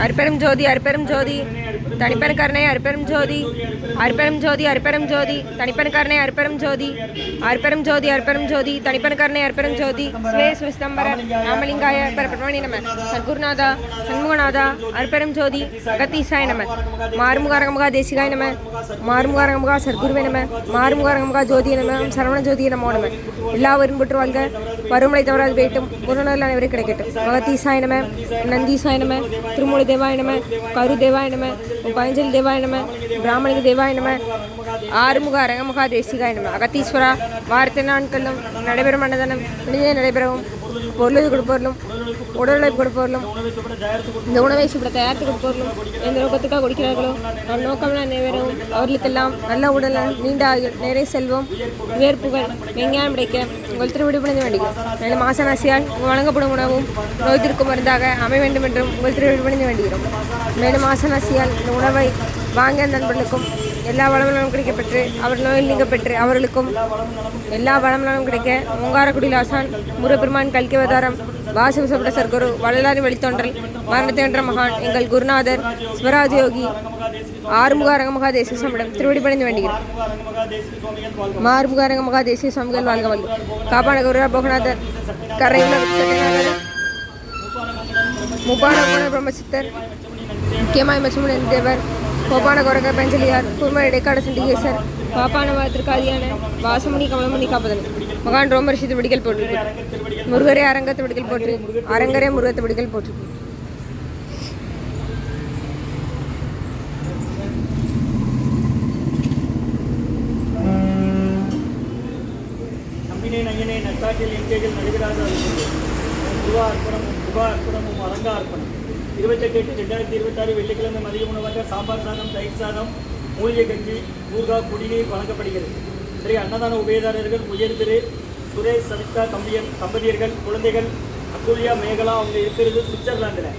அற்பெரும் ஜோதி அற்பெரும் ஜோதி தனிப்பெரும் கருணை அற்பெரும் ஜோதி அற்பெரும் ஜோதி அற்பெரும் ஜோதி தனிப்பெரும் கருணை அற்பெரும் ஜோதி அற்பெரும் ஜோதி அற்பெரும் ஜோதி தனிப்பெரும் கருணை அற்பெரும் ஜோதி ஸ்வே ஸ்விஸ்தம்பர ராமலிங்காய பரபிரமணி நம சத்குருநாதா சண்முகநாதா அற்பெரும் ஜோதி அகத்தீசாய நம மாறுமுகாரகமுகா தேசிகாய நம மாறுமுகாரகமுகா சத்குருவே நம மாறுமுகாரகமுகா ஜோதிய நம சரவண ஜோதிய நமோ நம எல்லாவரும் பெற்று வாழ்க வறுமலை தவறாது போயிட்டும் குருநல் அனைவரும் கிடைக்கட்டும் அகத்தீசாய நம நந்தீசாய நம திருமூல தேவாய நம கரு தேவாய நம பஞ்சலி தேவாய நம பிராமணிக தேவாய நம ஆறுமுக அரங்கமுகா தேசிகாய நம அகத்தீஸ்வரா வார்த்தை நாட்களும் நடைபெறும் அன்னதானம் இனிதே நடைபெறவும் பொருளது கொடுப்பவர்களும் உடலுழைப்பு கொடுப்பவர்களும் இந்த உணவை சுப்பட தயாரித்து கொடுப்பவர்களும் எந்த நோக்கத்துக்காக கொடுக்கிறார்களோ நம் நோக்கம்லாம் நிறைவேறவும் அவர்களுக்கெல்லாம் நல்ல உடல் நீண்ட ஆயுள் நிறைய செல்வம் உயர்ப்புகள் விஞ்ஞானம் கிடைக்க உங்கள் திருவிடுபடுத்த வேண்டுகிறோம். மேலும் ஆசனாசியால் வழங்கப்படும் உணவும் நோய் திருக்கும் மருந்தாக அமைய வேண்டும் என்றும் உங்கள் திருவிடுபடுத்த வேண்டுகிறோம். மேலும் ஆசனாசியால் இந்த உணவை வாங்க நண்பர்களுக்கும் எல்லா வளங்களும் கிடைக்கப்பெற்று அவர் நோயில் நீங்க பெற்று அவர்களுக்கும் எல்லா வளங்களும் கிடைக்க ஓங்காரக்குடியில் ஆசான் முருகப்பெருமான் கல்கிவதாரம் வாசவசப்பட சர்க்குரு வள்ளலாரி வழித்தோன்றல் மரணத்தை வென்ற மகான் எங்கள் குருநாதர் ஸ்வராஜ யோகி ஆறுமுக அரங்கமகா தேசிய சுவாமியிடம் திருவடி பணிந்து வேண்டுகிறோம். மாறுமுக அரங்கமகா தேசிய சுவாமிகள் வாழ்க வல்லு காப்பான குருரா போகநாதர் கரையுள்ள சட்டநாதர் முப்பான பிரம்மசித்தர் முக்கியமாய் மச்சுமுடன் தேவர் கோபான கோரக பெஞ்சலியார் குர்ம இடைக்காடு சிண்டிகேசர் பாப்பான திருக்காதியான வாசமணி கமலமணி காப்பதன் மகான் ரோமரிஷி திருவடிகள் போற்று முருகரே அரங்க திருவடிகள் போற்று அரங்கரே முருக திருவடிகள் போற்று. நயனே நட்டாட்டில் எங்கேகள் நடைபெறாத அர்ப்பணமும் அரங்க அர்ப்பணம் 28/8/2026 வெள்ளிக்கிழமை மதிய உணவாக சாம்பார் சாதம் தயிர் சாதம் மூலிகை கஞ்சி ஊர்கா குடிநீர் வழங்கப்படுகிறது. இன்றைய அன்னதான உபயதாரர்கள் உயர் திரு சுரேஷ் சவிதா தம்பதியர்கள் குழந்தைகள் அக்குல்யா மேகலா அவங்க இருக்கிறது சுவிட்சர்லாந்தில்.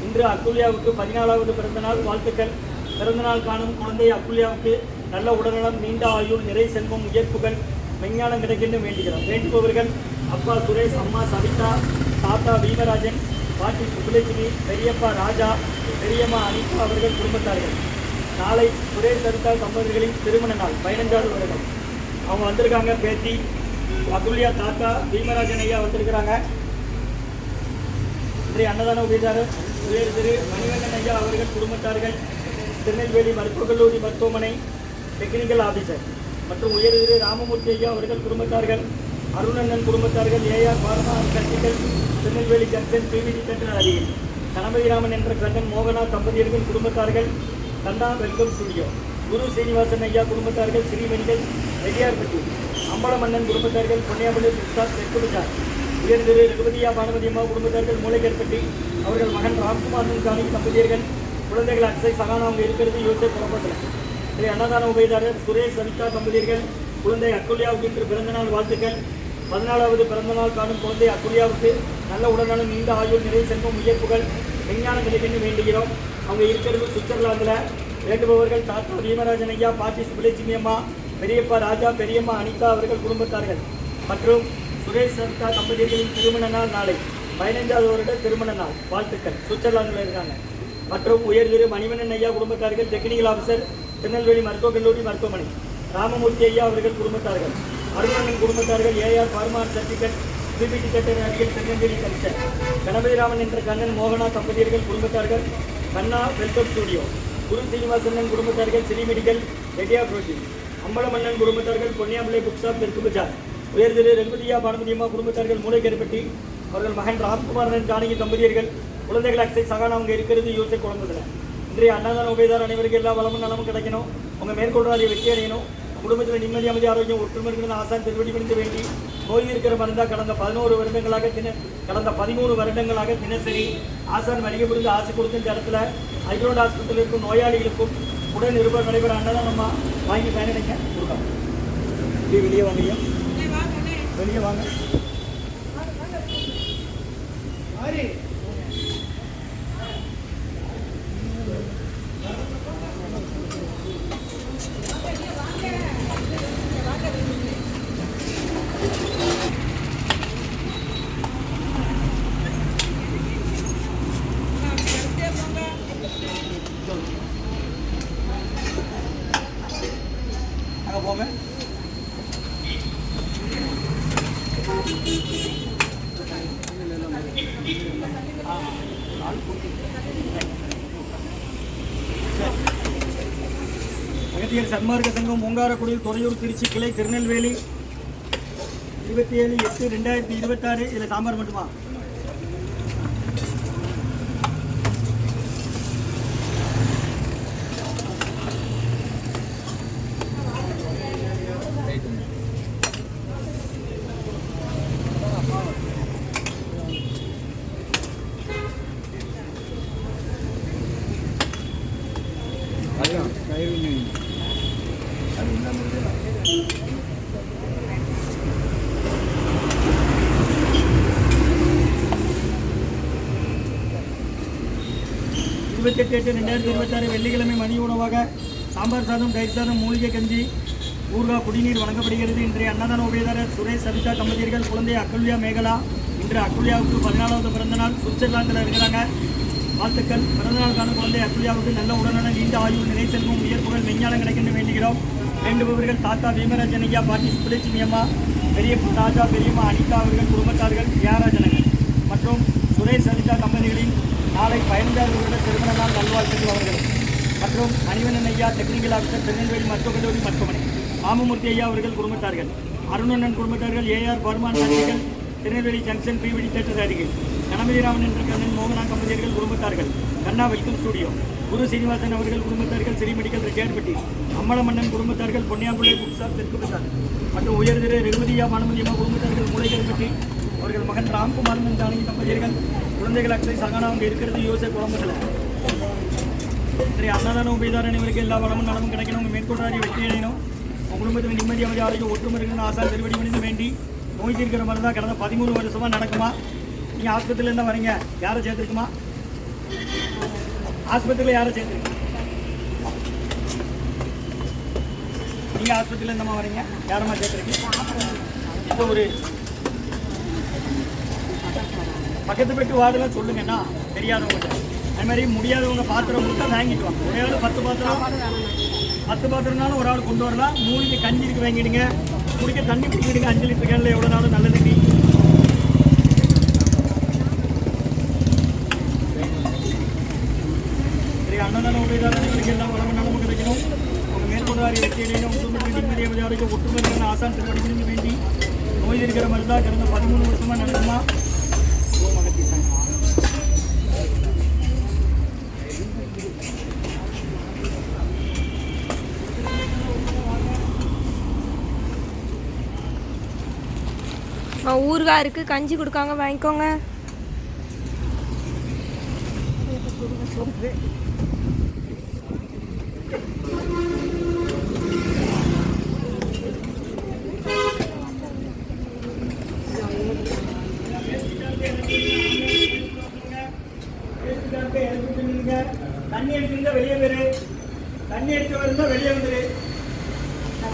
இன்று அக்குல்யாவுக்கு 14வது பிறந்தநாள் வாழ்த்துக்கள். பிறந்தநாள் காணும் குழந்தை அக்குல்யாவுக்கு நல்ல உடல்நலம் நீண்ட ஆயுள் நிறை செல்வம் உயர்ப்புகள் விஞ்ஞானம் கிடைக்கின்ற வேண்டுகிறோம். வேண்டுபவர்கள் அப்பா சுரேஷ் அம்மா சவிதா தாத்தா பீமராஜன் பாட்டி சுப்புலட்சுமி பெரியப்பா ராஜா பெரியம்மா அனிதா அவர்கள் குடும்பத்தார்கள். நாளை சுரேஷ் சவிதா தம்பதிகளின் திருமண நாள் 15வது வருடம். அவங்க வந்திருக்காங்க. பேத்தி அகுல்யா தாத்தா பீமராஜன் ஐயா வந்திருக்கிறாங்க. இன்றைய அன்னதான உபயதாரர் உயர் திரு மணிவண்ணன் ஐயா அவர்கள் குடும்பத்தார்கள் திருநெல்வேலி மருத்துவக் கல்லூரி மருத்துவமனை டெக்னிக்கல் ஆஃபீஸர் மற்றும் உயர் திரு ராமமூர்த்தி ஐயா அவர்கள் குடும்பத்தார்கள் அருணண்ணன் குடும்பத்தார்கள் ஏஆர் பார்மா கட்சிகள் திருநெல்வேலி ஜங்ஷன் பிவிடி சென்டர் அருகில் கணபதிராமன் என்ற கண்ணன் மோகனா தம்பதியர்கள் குடும்பத்தார்கள் கண்ணா வெல்கம் ஸ்டுடியோ குரு சீனிவாசன் ஐயா குடும்பத்தார்கள் ஸ்ரீமெடிக்கல் ரெடியார்பட்டி அம்பலமன்னன் குடும்பத்தார்கள் பொன்னியாபள்ளி பிரசாத் தெற்குடிச்சார் உயர் திரு ரகுபதியா பானுமதி அம்மா குடும்பத்தார்கள் மூளைக்கற்பட்டி அவர்கள் மகன் ராம்குமார் காணி தம்பதியர்கள் குழந்தைகள் அக்ஷய் சகானா அவங்க இருக்கிறது யோசேப் புறப்பசல. இதை அன்னதான உபயதாரர் சுரேஷ் சவிதா தம்பதியர்கள் குழந்தை அக்குல்யாவுக்கு இன்று பிறந்தநாள் வாழ்த்துக்கள். 14வது பிறந்தநாள் காணும் குழந்தை அக்குல்யாவுக்கு நல்ல உடல்நலம் நீண்ட ஆயுள் நிறை செல்வம் உயர்ப்புகள் விஞ்ஞானம் கிடைக்கென்று வேண்டுகிறோம். அவங்க இருக்கிறது சுவிட்சர்லாந்தில். வேண்டுபவர்கள் தாத்தா பீமராஜன் ஐயா பாட்டி சுப்புலட்சுமி அம்மா பெரியப்பா ராஜா பெரியம்மா அனிதா அவர்கள் குடும்பத்தார்கள் மற்றும் சுரேஷ் சவிதா தம்பதியர்களின் திருமண நாள் நாளை 15வது வருட திருமண நாள் வாழ்த்துக்கள். சுவிட்சர்லாந்தில் இருக்காங்க. மற்றும் உயர் திரு மணிவண்ணன் ஐயா குடும்பத்தார்கள் டெக்னிக்கல் ஆஃபீஸர் திருநெல்வேலி மருத்துவக் கல்லூரி மருத்துவமனை ராமமூர்த்தி ஐயா அவர்கள் குடும்பத்தார்கள் அருணன் குடும்பத்தார்கள் ஏஆர் பார்மான் சர்டிஃபிகேட் பிபிடி சென்டர் அருகில் திருநெல்வேலி கல்ச்சர் கணபதிராமன் என்ற கண்ணன் மோகனா தம்பதியர்கள் குடும்பத்தார்கள் கண்ணா வெல்கம் ஸ்டுடியோ குரு சீனிவாசன் குடும்பத்தார்கள் ஸ்ரீ மெடிக்கல் ரெடியார்பட்டி அம்பலமன்னன் குடும்பத்தார்கள் பொன்னியாபள்ளி புக் ஷாப் தெற்கு பஜார் உயர் திரு ரகுபதியா பானுமதி அம்மா குடும்பத்தார்கள் மூளைக்கற்பட்டி அவர்கள் மகன் ராம்குமாரன் ஜானகி தம்பதியர்கள் குழந்தைகள் அக்ஷய் சகானா அவங்க இருக்கிறது யோசை குழம்புதில். இன்றைய அன்னதான உபயதார அனைவருக்கு எல்லா வளமும் நலமும் கிடைக்கணும். உங்கள் மேற்கொள்றாதியை வெற்றி அடையணும். குடும்பத்தில் நிம்மதி அமைதி ஆரோக்கியம் ஒற்றுமை இருக்கிற ஆசான் திருவடி பணிந்து வேண்டி நோய் இருக்கிற மருந்தா கடந்த 13 வருடங்களாக தினசரி ஆசான் வலிகை புரிந்து ஆசை கொடுத்த இந்த இடத்துல ஹைட்ரோட் ஹாஸ்பிட்டல் இருக்கும் நோயாளிகளுக்கும் உடல் நிருபர் நடைபெற அன்னதான் நம்ம வாங்கி பயனடைக்க கொடுக்கலாம். வெளியே வாங்க, வெளியே வாங்க. அகத்தியர் சன்மார்க்க சங்கம் ஓங்காரக்குடியில் துறையூர் திருச்சி கிளை திருநெல்வேலி 27/8/2026. இதில் சாம்பார் மட்டுமா? இருபத்தெட்டு 8/2026 வெள்ளிக்கிழமை மதிய உணவாக சாம்பார் சாதம், தயிர் சாதம், மூலிகை கஞ்சி, ஊறுகாய், குடிநீர் வழங்கப்படுகிறது. இன்றைய அன்னதான உபயதாரர் சுரேஷ் சவிதா தம்பதியர்கள். குழந்தை அக்குல்யா மேகலா. இன்று அக்குல்யாவுக்கு 14வது பிறந்தநாள். சுவிட்சர்லாந்தில் இருக்கிறாங்க. வாழ்த்துக்கள். பிறந்தநாளுக்கான குழந்தை அக்குல்யாவுக்கு நல்ல உடல்நலம், நீண்ட ஆயுள், நிலை செல்வம், உயர்ப்புகள், விஞ்ஞானம் கிடைக்கின்ற வேண்டுகிறோம். வேண்டுபவர்கள் தாத்தா பீமராஜன் ஐயா, பாட்டி சுப்புலட்சுமி அம்மா, பெரிய ராஜா, பெரியம்மா அனிதா அவர்கள் குடும்பத்தார்கள், தியாகராஜனங்கள் மற்றும் சுரேஷ் சவிதா தம்பதிகளின் நாளை 15வது வருட திருமண நாள் நல்வாழ்த்துக்கள் அவர்கள். மற்றும் மணிவண்ணன் ஐயா, டெக்னிக்கல் ஆஃபீஸர், திருநெல்வேலி மருத்துவக் கல்லூரி மருத்துவமனை. ராமமூர்த்தி ஐயா அவர்கள் குடும்பத்தார்கள். அருணண்ணன் குடும்பத்தார்கள். ஏஆர் பர்மான் தம்பிகள், திருநெல்வேலி ஜங்ஷன் பிவிடி தேட்டர் அருகில். கணபதிராமன் என்ற கண்ணன் மோகனா தம்பதியர்கள் குடும்பத்தார்கள். கண்ணா வெல்கம் ஸ்டுடியோ. குரு சீனிவாசன் அவர்கள் குடும்பத்தார்கள். ஸ்ரீ மெடிக்கல் ரிச்சேர்பட்டி. அம்மளமன்னன் குடும்பத்தார்கள். பொன்னியாங்குளை புக்ஸார் தெற்கு பசார். மற்றும் உயர்திரு ரகுபதியா மானமதியம்மா குடும்பத்தார்கள். மூளைகள்பட்டி. அவர்கள் மகன் ராம்குமார் ஜானகி தம்பதியர்கள். குழந்தைகள் அக்ஷய் சகானா அவங்க இருக்கிறது யோசை குழம்புகளை. இன்றைய அன்னதான உபயதார அனைவருக்கு எல்லா வளமும் நலமும் கிடைக்கணும். உங்கள் மேற்கொண்டாரி வெற்றி அடையணும். உங்கள் குடும்பத்துக்கு நிம்மதி அமைதி ஆரோக்கியம் ஒற்றுமை இருக்கணும். ஆசான் திருவடி மணிந்து வேண்டி நோய் தீர்க்கிற மாதிரி தான் கடந்த 13 வருஷமாக நடக்குமா? நீங்கள் ஆஸ்பத்திரியில் இருந்தால் வரீங்க, யாரை சேர்த்துருக்குமா? ஆஸ்பத்திரியில் யாரை சேர்த்துருக்கு? நீங்கள் ஆஸ்பத்திரியில் இருந்தமா வரீங்க, யாரம்மா சேர்த்துருக்கு? இப்போ ஒரு பக்கத்து பெட்டு வார்டெல்லாம் சொல்லுங்கன்னா தெரியாதவங்க, அது மாதிரி முடியாதவங்க பாத்திரம் கொடுத்தா வாங்கிட்டு வாங்க. ஒரே ஆள் 10 பாத்திரம்னாலும் ஒரு ஆள் கொண்டு வரலாம். மூலிகை கஞ்சி இருக்கு வாங்கிடுங்க. குடிக்க தண்ணி குடிக்கிடுங்க. 5 லிட்டர் கேனில் எவ்வளோ நாளும் நல்ல தண்ணி. சரி, அன்னதான உபயதாரர்களுக்கு எல்லாம் வளமும் நலமும் கிடைக்கணும். அவங்க மேற்கொண்டாரி வெற்றி அடையணும். குடும்பத்துக்கு நிம்மதி அமைதி ஒற்றுமை இருக்கிற ஆசான் திருவடிக்கு வேண்டி நோய் இருக்கிற மாதிரி தான் கடந்த 13 வருஷமாக நடக்குமா? ஊறுகாய் இருக்குது, கஞ்சி கொடுக்காங்க, வாங்கிக்கோங்க. தண்ணி எடுத்துருந்தா வெளியே போயிரு. தண்ணி எடுத்து வருந்தா வெளியே வந்துரு.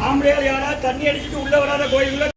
ஆம்பளையால் யாரா தண்ணி அடிச்சுட்டு உள்ள வராத கோயிலுக்குள்ள